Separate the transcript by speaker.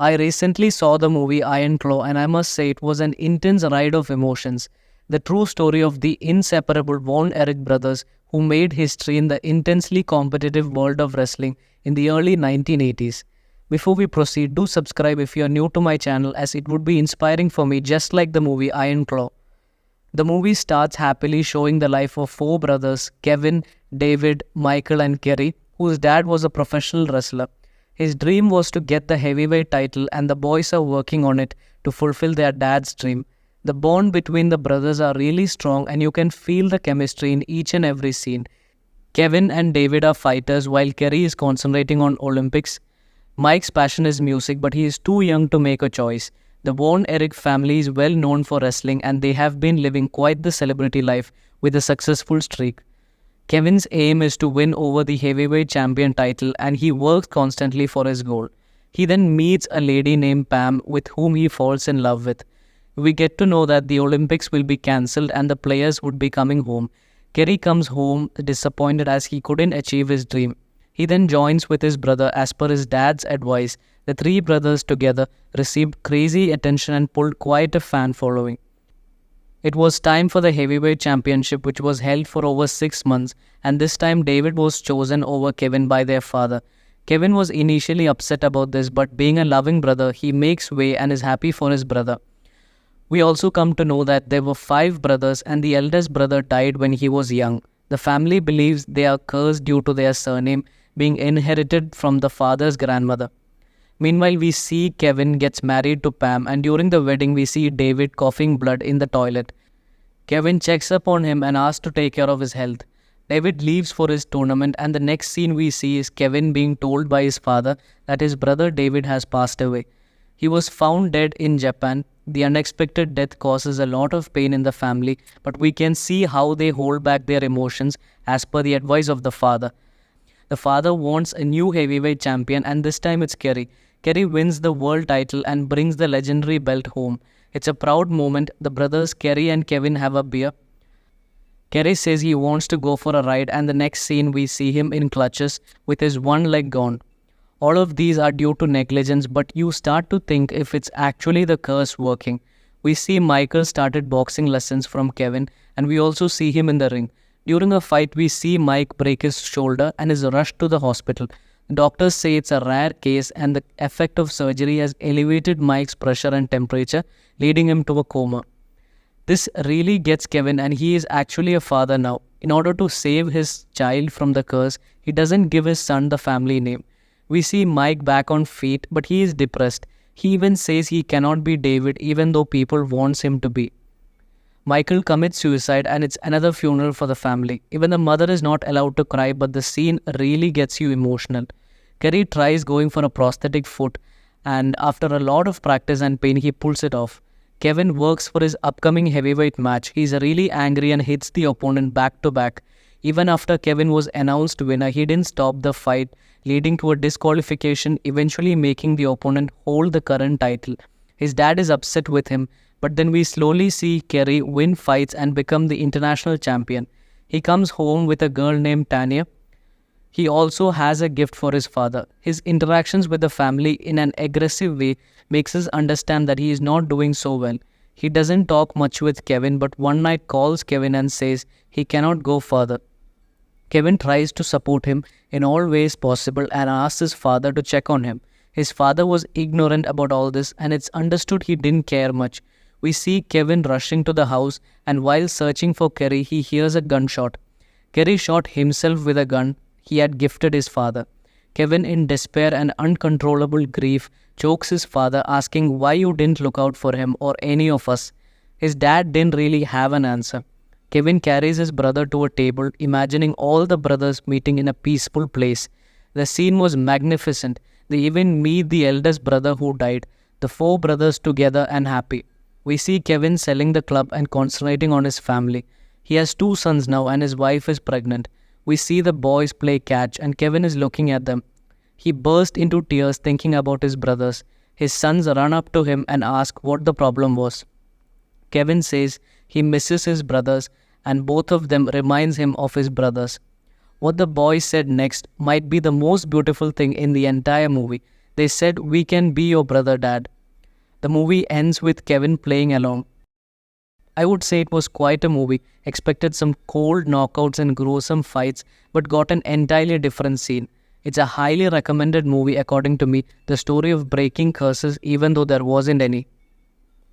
Speaker 1: I recently saw the movie Iron Claw and I must say it was an intense ride of emotions. The true story of the inseparable Von Erich brothers who made history in the intensely competitive world of wrestling in the early 1980s. Before we proceed, do subscribe if you are new to my channel as it would be inspiring for me just like the movie Iron Claw. The movie starts happily showing the life of four brothers, Kevin, David, Michael and Kerry, whose dad was a professional wrestler. His dream was to get the heavyweight title and the boys are working on it to fulfill their dad's dream. The bond between the brothers are really strong and you can feel the chemistry in each and every scene. Kevin and David are fighters while Kerry is concentrating on Olympics. Mike's passion is music but he is too young to make a choice. The Von Erich family is well known for wrestling and they have been living quite the celebrity life with a successful streak. Kevin's aim is to win over the heavyweight champion title and he works constantly for his goal. He then meets a lady named Pam with whom he falls in love with. We get to know that the Olympics will be cancelled and the players would be coming home. Kerry comes home disappointed as he couldn't achieve his dream. He then joins with his brother as per his dad's advice. The three brothers together received crazy attention and pulled quite a fan following. It was time for the heavyweight championship which was held for over 6 months and this time David was chosen over Kevin by their father. Kevin was initially upset about this but being a loving brother he makes way and is happy for his brother. We also come to know that there were 5 brothers and the eldest brother died when he was young. The family believes they are cursed due to their surname being inherited from the father's grandmother. Meanwhile, we see Kevin gets married to Pam and during the wedding we see David coughing blood in the toilet. Kevin checks up on him and asks to take care of his health. David leaves for his tournament and the next scene we see is Kevin being told by his father that his brother David has passed away. He was found dead in Japan. The unexpected death causes a lot of pain in the family, but we can see how they hold back their emotions as per the advice of the father. The father wants a new heavyweight champion and this time it's Kerry. Kerry wins the world title and brings the legendary belt home. It's a proud moment. The brothers Kerry and Kevin have a beer. Kerry says he wants to go for a ride and the next scene we see him in clutches with his one leg gone. All of these are due to negligence but you start to think if it's actually the curse working. We see Michael started boxing lessons from Kevin and we also see him in the ring. During a fight we see Mike break his shoulder and is rushed to the hospital. Doctors say it's a rare case and the effect of surgery has elevated Mike's pressure and temperature, leading him to a coma. This really gets Kevin and he is actually a father now. In order to save his child from the curse, he doesn't give his son the family name. We see Mike back on feet but he is depressed. He even says he cannot be David even though people want him to be. Michael commits suicide and it's another funeral for the family. Even the mother is not allowed to cry but the scene really gets you emotional. Kerry tries going for a prosthetic foot and after a lot of practice and pain he pulls it off. Kevin works for his upcoming heavyweight match. He's really angry and hits the opponent back to back. Even after Kevin was announced winner, he didn't stop the fight, leading to a disqualification, eventually making the opponent hold the current title. His dad is upset with him, but then we slowly see Kerry win fights and become the international champion. He comes home with a girl named Tanya. He also has a gift for his father. His interactions with the family in an aggressive way makes us understand that he is not doing so well. He doesn't talk much with Kevin but one night calls Kevin and says he cannot go further. Kevin tries to support him in all ways possible and asks his father to check on him. His father was ignorant about all this and it's understood he didn't care much. We see Kevin rushing to the house and while searching for Kerry, he hears a gunshot. Kerry shot himself with a gun he had gifted his father. Kevin, in despair and uncontrollable grief, chokes his father asking why you didn't look out for him or any of us. His dad didn't really have an answer. Kevin carries his brother to a table, imagining all the brothers meeting in a peaceful place. The scene was magnificent. They even meet the eldest brother who died, the 4 brothers together and happy. We see Kevin selling the club and concentrating on his family. He has 2 sons now and his wife is pregnant. We see the boys play catch and Kevin is looking at them. He burst into tears thinking about his brothers. His sons run up to him and ask what the problem was. Kevin says he misses his brothers and both of them reminds him of his brothers. What the boys said next might be the most beautiful thing in the entire movie. They They said, "We can be your brother, Dad." The movie ends with Kevin playing along. I would say it was quite a movie. Expected some cold knockouts and gruesome fights, but got an entirely different scene. It's a highly recommended movie according to me, the story of breaking curses even though there wasn't any.